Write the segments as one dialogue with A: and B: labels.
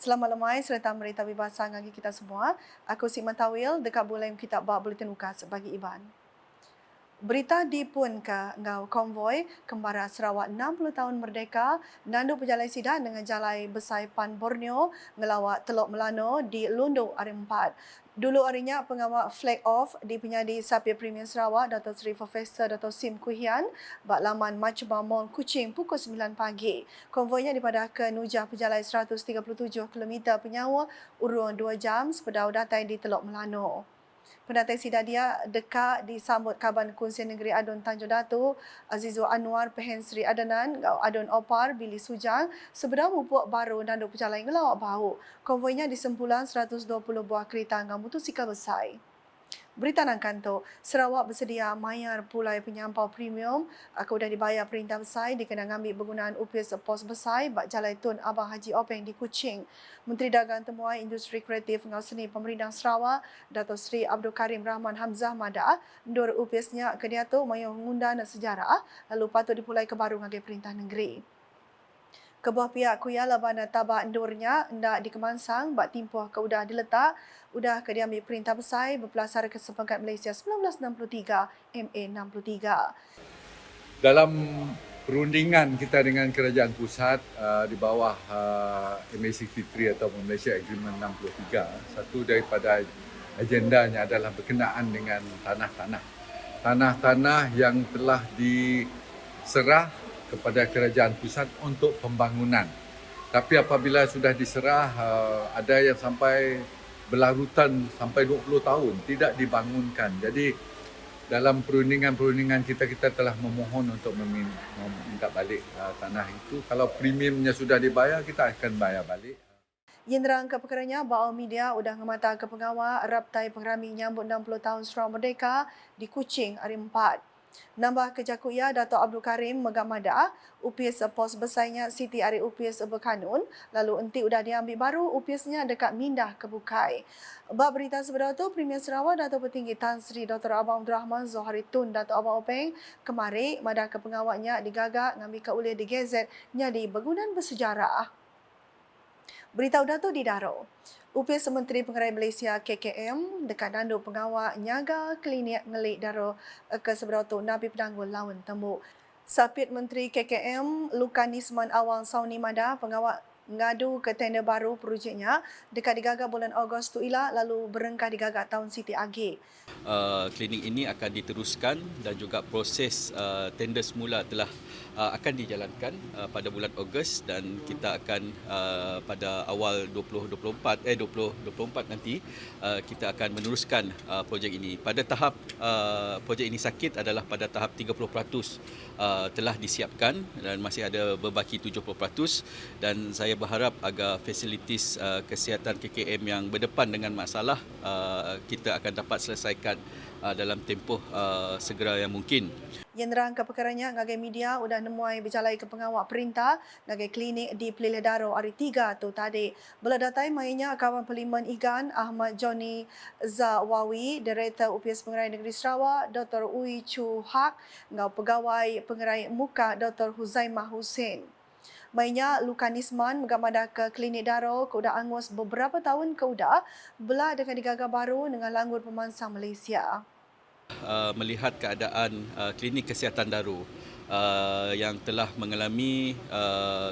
A: Selamat lemai serta berita bebas bagi kita semua. Aku Sik Matawil dekat Bulem Kitab Bab Bulletin Ukas bagi Iban. Berita di pun ke ngau konvoi kembara Sarawak 60 tahun merdeka nandu pejalai sidang dengan jalai Besai Pan Borneo ngelawak Teluk Melano di Lundu hari 4. Dulu harinya pengawal flag off di penyadi Sapi Premier Sarawak Dato' Seri Profesor Dato' Sim Kuhian bak laman Majma Mall Kuching pukul 9 pagi. Konvoinya daripada ke Nujah pejalai 137 km penyawa urun 2 jam sepedau datai di Teluk Melano. Pendatai Sidadia dekat disambut Kaban Kunsian Negeri Adun Tanjung Datu, Azizul Anwar Pehen Sri Adanan, Adun Opar, Billy Sujang, sebenar mupuk baru nandu pejalan ngelawak bau. Konvoinya disempulan 120 buah kereta dengan motosikal besar. Berita nang kanto, Sarawak bersedia mayar pulai penyampau premium. Aku dah dibayar perintah besar dikenang ambil penggunaan UPS pos besar bak Jalai Tun Abang Haji Openg di Kuching. Menteri Dagang Temuai Industri Kreatif dengan Seni Pemerintah Sarawak, Dato' Seri Abdul Karim Rahman Hamzah Mada, ndur UPS-nya ke dia tu mayung ngundan sejarah lalu patut dipulai ke baru ngagai perintah negeri. Kebuah pihak kuya labana tabak endurnya hendak dikemansang bak timpuh ke udah diletak udah ke diambil perintah besar berpelasar ke Sepangkat Malaysia 1963 MA63.
B: Dalam perundingan kita dengan kerajaan pusat di bawah MA63 atau Malaysia Agreement 63, satu daripada agendanya adalah berkenaan dengan tanah-tanah yang telah diserah kepada kerajaan pusat untuk pembangunan. Tapi apabila sudah diserah, ada yang sampai berlarutan sampai 20 tahun tidak dibangunkan. Jadi dalam perundingan kita telah memohon untuk meminta balik tanah itu. Kalau premiumnya sudah dibayar, kita akan bayar balik.
A: Yenderang ke perkaranya, Baal Media udah ngemata ke pengawal Raptai Pengerami nyambut 60 tahun Sarawak Merdeka di Kuching hari 4. Nambah kejakuya Dato' Abdul Karim Megamada, UPS pos besarnya Siti Ari UPS Berkanun, lalu enti udah diambil baru UPS-nya dekat Mindah ke Bukai. Bab berita sebenar tu, Premier Sarawak Dato' Petinggi Tan Sri Dr. Abang Abdul Rahman Zohari Tun Dato' Abang Openg kemari madah ke pengawalnya digagak ngambil ke ulih di Gazette nyadi bangunan bersejarah. Berita udah tu di Daro. UPS Menteri Pengerai Malaysia KKM dekat nandu pengawal nyaga klinik ngelik Daro ke seberau tu Nabi Penanggul Lawan Temu. Sapit Menteri KKM Lukanisman Awang Sauni Mada pengawal ngadu ke tender baru projeknya dekat digagak bulan Ogos tu ila lalu berengkah digagak tahun Siti Agi.
C: Klinik ini akan diteruskan dan juga proses tender semula telah akan dijalankan pada bulan Ogos dan kita akan pada awal 2024 nanti kita akan meneruskan projek ini. Pada tahap projek ini sakit adalah pada tahap 30% telah disiapkan dan masih ada berbaki 70% dan saya berharap agar fasilitis kesihatan KKM yang berdepan dengan masalah kita akan dapat selesaikan dalam tempoh segera yang mungkin.
A: Yenderang ke perkaranya ngagai media udah nemuai berjalai ke pengawal perintah ngagai klinik di Pelilih Daro hari 3 tu tadi. Bela datai mainnya kawan Parlimen Igan Ahmad Johnny Zawawi, Director UPS Pengerai Negeri Sarawak, Dr. Ui Chu Hak, ngau pegawai pengerai muka Dr. Huzaimah Hussein. Mainnya Lukanisman mengamada ke klinik Daro ke udah angus beberapa tahun ke udah bela dengan digagah baru dengan langgur pemansang Malaysia.
C: Melihat keadaan klinik kesihatan Daru yang telah mengalami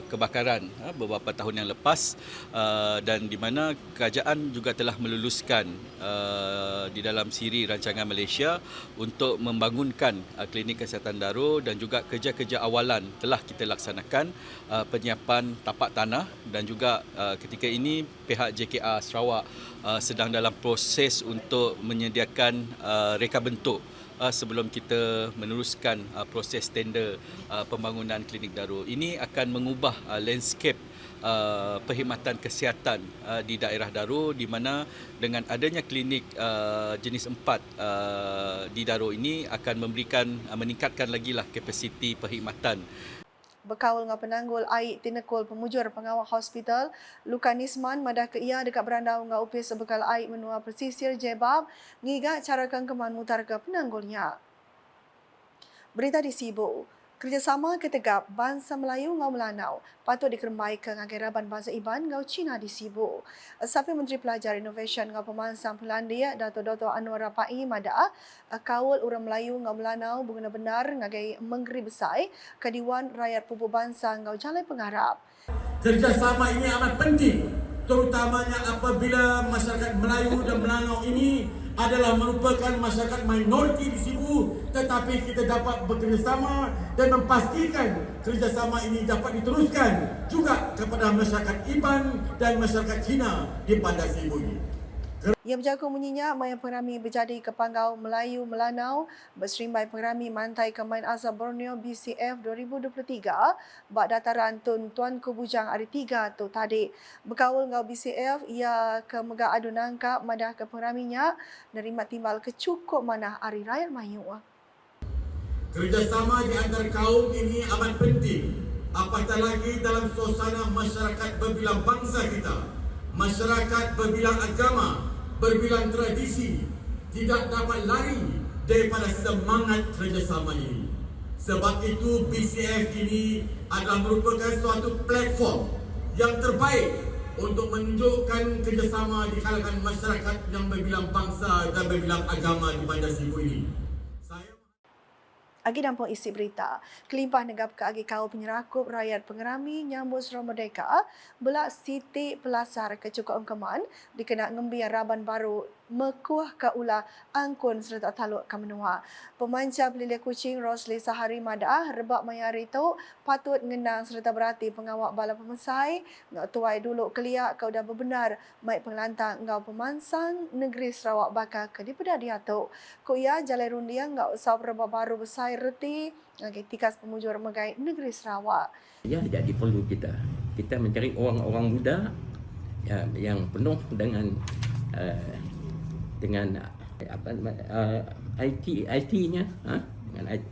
C: kebakaran beberapa tahun yang lepas dan di mana kerajaan juga telah meluluskan di dalam siri rancangan Malaysia untuk membangunkan klinik kesihatan Daru dan juga kerja-kerja awalan telah kita laksanakan penyiapan tapak tanah dan juga ketika ini pihak JKR Sarawak sedang dalam proses untuk menyediakan reka bentuk sebelum kita meneruskan proses tender pembangunan klinik Daru. Ini akan mengubah landscape perkhidmatan kesihatan di daerah Daru di mana dengan adanya klinik jenis 4 di Daru ini akan meningkatkan lagi lah kapasiti perkhidmatan.
A: Berkaul dengan penanggul air tinekul pemujur pengawal hospital, Lukanisman madah ke ia dekat berandau dengan upis sebekal air menua pesisir Jebab, ngigat cara kengkeman mutar ke penanggulnya. Berita di Sibu. Kerjasama ketegap bangsa Melayu ngau Melanau patut dikerembai ke ngagiraban bangsa Iban ngau Cina di Sibu. Sapi Menteri Pelajar Innovation ngau Pemansang Pelandia Dato' Anwar Rapai Madaa kaul orang Melayu ngau Melanau berguna benar ngagai menggeri besar ke Dewan Rakyat Pupu Bangsa ngau Jalai Pengarap.
D: Kerjasama ini amat penting, terutamanya apabila masyarakat Melayu dan Melanau ini adalah merupakan masyarakat minoriti di Sibu, tetapi kita dapat bekerjasama dan memastikan kerjasama ini dapat diteruskan juga kepada masyarakat Iban dan masyarakat Cina di Bandar Sibu ini.
A: Ia berjaga menyinya maya pengerami berjadi ke Panggau Melayu Melanau berserimbai pengerami Mantai Kemain Asal Borneo BCF 2023 bak dataran Tun Tuanku Bujang hari 3 tu tadi. Berkawal ngau BCF ia ke megak adu nangkap madah ke pengeraminya nerima timbal kecukup manah hari rakyat Melayu.
D: Kerjasama di antara kaum ini amat penting, apatah lagi dalam suasana masyarakat berbilang bangsa kita, masyarakat berbilang agama, berbilang tradisi, tidak dapat lari daripada semangat kerjasama ini. Sebab itu BCF ini adalah merupakan suatu platform yang terbaik untuk menunjukkan kerjasama di kalangan masyarakat yang berbilang bangsa dan berbilang agama di Bandar Sibu ini.
A: Agi dampung isi berita, kelimpah negap ke agi kau penyerakup rakyat pengerami nyambut Serah Merdeka belak Siti Pelasar ke Cukok Engkeman dikena ngembi Raban Baru mekuah ke ulah angkun serta taluk ke menua. Pemancar Pelilia Kuching Rosli Sahari Madah rebak mayari tu patut ngenang serta berhati pengawak bala pemesai ngau tuai dulu keliak kau dah berbenar mai pengelantang ngau pemansang negeri Sarawak bakal ke di pedadia tu. Kuya jalai rundiang ngau sab rebak baru besar reti ngagi tikas pemujur megai negeri Sarawak.
E: Ya, jadi perlu kita mencari orang-orang muda ya, yang penuh dengan IT-nya, dengan IT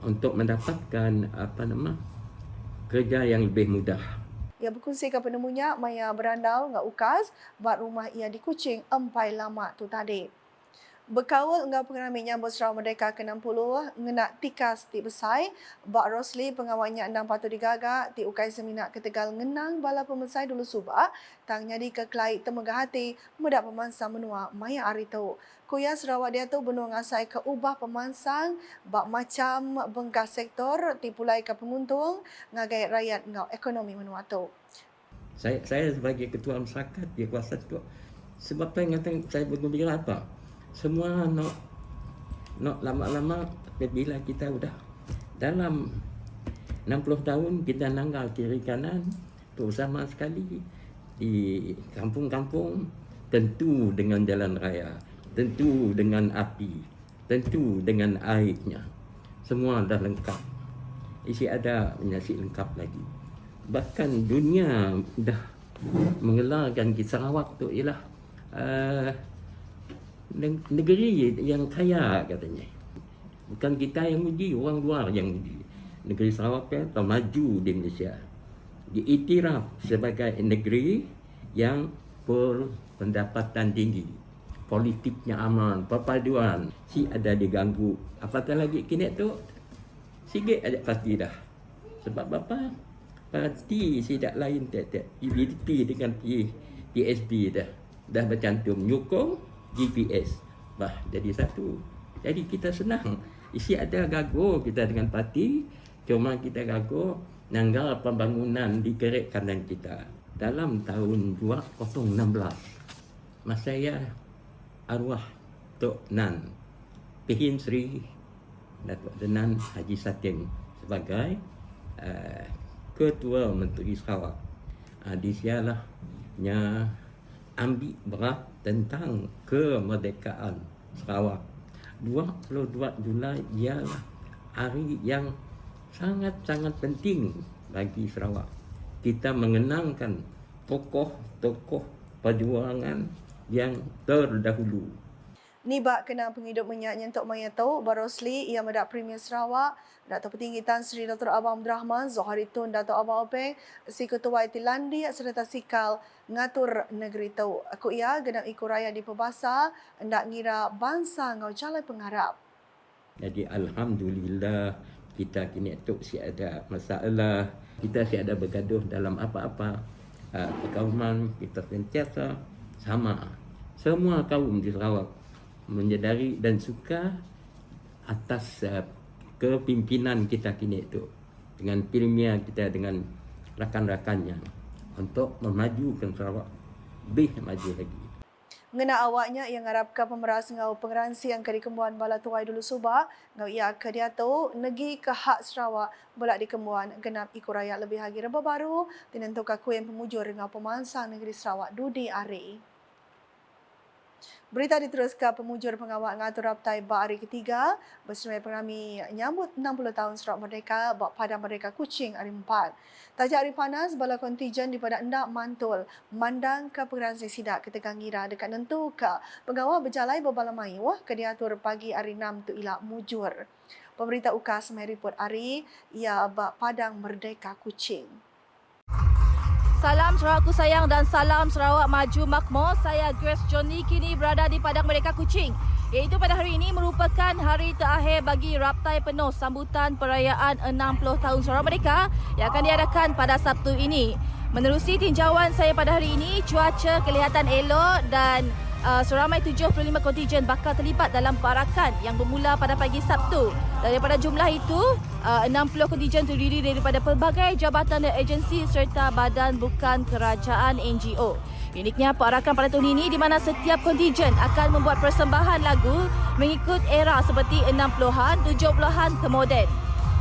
E: untuk mendapatkan kerja yang lebih mudah.
A: Ia berkongsi ke penemunya maya berandal ngau ukas buat rumah ia di Kuching empai lama tu tadi. Berkawal engkau pengerami nyambut Serah Merdeka ke-60 ngenak tikas ti besai bak Rosli pengawalnya 6 patut digagak ti ukai seminak ke Tegal ngenang bala pemesai dulu subak tang nyadi ke Kelai temegah hati medak pemansang menua maya hari tu. Kuya Sarawak dia tu benua ngasai ke ubah pemansang bak macam bengkah sektor ti pulai ke penguntung ngagai rakyat ngau ekonomi menua tu.
E: Saya sebagai ketua masyarakat di kuasa tu sebab saya bergembira apa? Semua nak lama-lama apabila kita sudah dalam 60 tahun kita nanggal kiri kanan terutama sekali di kampung-kampung tentu dengan jalan raya, tentu dengan api, tentu dengan airnya. Semua dah lengkap. Isi ada nasi lengkap lagi. Bahkan dunia dah mengelarkan kita Sarawak tu ialah negeri yang kaya katanya. Bukan kita yang uji, orang luar yang uji. Negeri Sarawak telah maju di Malaysia. Diiktiraf sebagai negeri yang berpendapatan tinggi. Politiknya aman, perpaduan. Si ada diganggu. Apatah lagi kini tu, sikit ada pasti dah. Sebab apa? Parti tidak lain tiap-tiap. UBDP dengan PSB dah bercantum nyukung GPS. Jadi satu. Jadi kita senang. Isi ada gago kita dengan parti. Cuma kita gago nanggal pembangunan di kerek kanan kita. Dalam tahun 2016. Masa saya arwah Tok Nan. Pihin Sri Datuk Denan Haji Satin sebagai Ketua Menteri Sarawak. Di sialah nya ambil berat tentang kemerdekaan Sarawak. 22 Julai ialah hari yang sangat-sangat penting bagi Sarawak. Kita mengenangkan tokoh-tokoh perjuangan yang terdahulu.
A: Nibak kena penghidup minyak nyentuk maya tau Barosli ia medak Premier Sarawak Dato' Petinggi Tan Sri Dr. Abang Abdul Rahman Zohari Tun Dato' Abang Openg si Ketua Itilandi serta Sikal ngatur negeri tau. Aku ia genap ikut raya di Pebasa hendak ngira bangsa ngau Jalai Pengarap.
E: Jadi alhamdulillah kita kini tu si ada masalah, kita si ada bergaduh dalam apa-apa perkauman, kita sentiasa sama. Semua kaum di Sarawak menyedari dan suka atas kepimpinan kita kini itu dengan Premier kita, dengan rakan-rakannya untuk memajukan Sarawak lebih maju lagi.
A: Ngena awaknya yang ngarapkan pemeras ngau pengeransi yang ke dikembuan bala tuai dulu subak ngau ia ke dia tu negi ke hak Sarawak belak dikembuan genap iku rakyat lebih hagi reba baru tinentukan kuyen pemujur ngau pemansang negeri Sarawak Dudi Ari. Berita diteruskan pemujur pengawal ngatur raptai bak hari ketiga bersemai pengrami nyambut 60 tahun Sarawak Merdeka bak Padang Merdeka Kuching hari 4. Tajak hari panas bala kontijen di pada endak mantul mandang ke pengeransi sidak ketegang ngira dekat nentu ke pengawal berjalai berbala mai wah ke diatur pagi hari 6 tu ilak mujur. Pemerintah UKAS mai report hari ia bak Padang Merdeka Kuching.
F: Salam Sarawakku sayang dan salam Sarawak maju makmur. Saya Grace Johnny kini berada di Padang Merdeka Kuching. Iaitu pada hari ini merupakan hari terakhir bagi raptai penuh sambutan perayaan 60 tahun Sarawak Merdeka yang akan diadakan pada Sabtu ini. Menerusi tinjauan saya pada hari ini, cuaca kelihatan elok dan seramai 75 kontijen bakal terlibat dalam parakan yang bermula pada pagi Sabtu. Daripada jumlah itu, 60 kontijen terdiri daripada pelbagai jabatan dan agensi serta badan bukan kerajaan NGO. Uniknya parakan pada tahun ini di mana setiap kontijen akan membuat persembahan lagu mengikut era seperti 60-an, 70-an ke moden.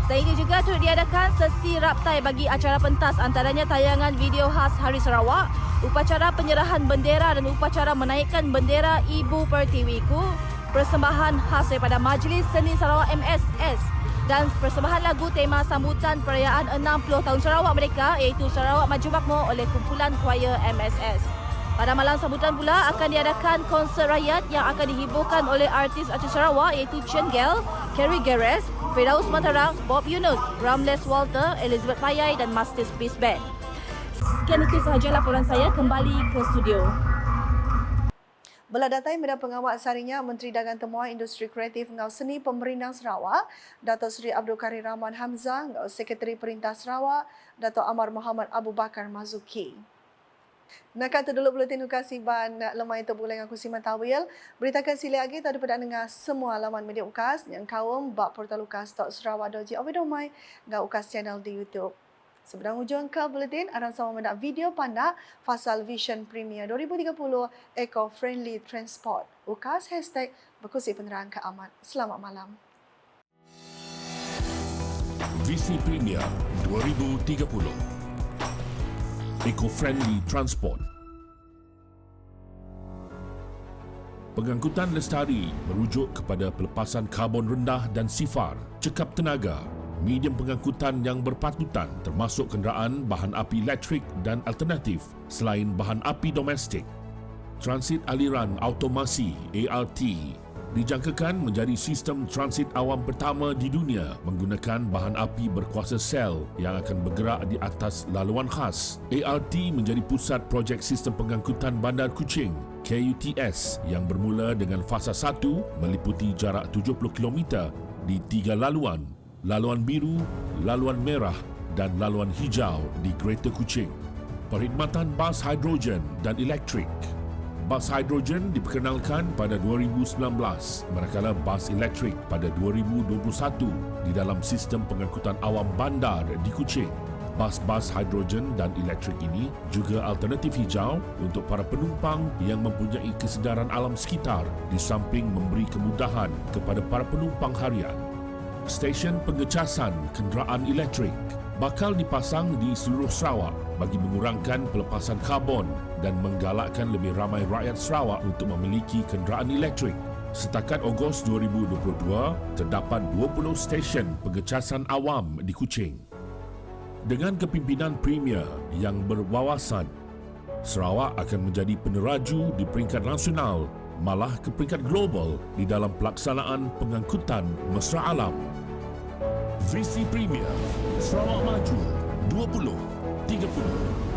F: Selain itu juga turut diadakan sesi raptai bagi acara pentas antaranya tayangan video khas Hari Sarawak, upacara penyerahan bendera dan upacara menaikkan bendera Ibu Pertiwiku, persembahan khas daripada Majlis Seni Sarawak MSS dan persembahan lagu tema sambutan perayaan 60 tahun Sarawak Merdeka iaitu Sarawak Maju Makmur oleh kumpulan choir MSS. Pada malam sambutan pula akan diadakan konsert rakyat yang akan dihiburkan oleh artis-artis Sarawak iaitu Chen Gel, Kerry Geres, Firdaus Matarang, Bob Yunus, Ramles Walter, Elizabeth Payai dan Masters Peace Band. Sekian itu sahaja laporan saya, kembali ke studio.
A: Bela datai medan pengawal sarinya Menteri Dagang Temuan Industri Kreatif ngau seni pemerintah Sarawak, Dato' Seri Abdul Karim Rahman Hamzah, ngau Sekretari Perintah Sarawak, Dato' Amar Muhammad Abu Bakar Mazuki. Nak kata dulu buletin UKAS Iban lemai itu boleh aku Siman Tawil. Beritakan sila lagi tadi pada dengar semua laman media UKAS yang kaum bak portal ukas.sarawak.gov.my ngau UKAS channel di YouTube. Sebelum hujung ke buletin, aran sama mendak video pandak Fasal Vision Premier 2030 Eco-Friendly Transport. UKAS #berkusi penerang ke amat. Selamat malam.
G: Visi Premier 2030 Eco-Friendly Transport. Pengangkutan lestari merujuk kepada pelepasan karbon rendah dan sifar, cekap tenaga, medium pengangkutan yang berpatutan termasuk kenderaan bahan api elektrik dan alternatif selain bahan api domestik. Transit aliran automasi ART dijangkakan menjadi sistem transit awam pertama di dunia menggunakan bahan api berkuasa sel yang akan bergerak di atas laluan khas. ART menjadi pusat projek sistem pengangkutan Bandar Kuching KUTS yang bermula dengan fasa 1 meliputi jarak 70 km di 3 laluan, laluan biru, laluan merah dan laluan hijau di Greater Kuching. Perkhidmatan bas hidrogen dan elektrik. Bas hidrogen diperkenalkan pada 2019 manakala bas elektrik pada 2021 di dalam sistem pengangkutan awam bandar di Kuching. Bas-bas hidrogen dan elektrik ini juga alternatif hijau untuk para penumpang yang mempunyai kesedaran alam sekitar di samping memberi kemudahan kepada para penumpang harian. Stesen pengecasan kenderaan elektrik bakal dipasang di seluruh Sarawak bagi mengurangkan pelepasan karbon dan menggalakkan lebih ramai rakyat Sarawak untuk memiliki kenderaan elektrik. Setakat Ogos 2022, terdapat 20 stesen pengecasan awam di Kuching. Dengan kepimpinan Premier yang berwawasan, Sarawak akan menjadi peneraju di peringkat nasional malah ke peringkat global di dalam pelaksanaan pengangkutan mesra alam. Visi Premier Sarawak Maju 2030.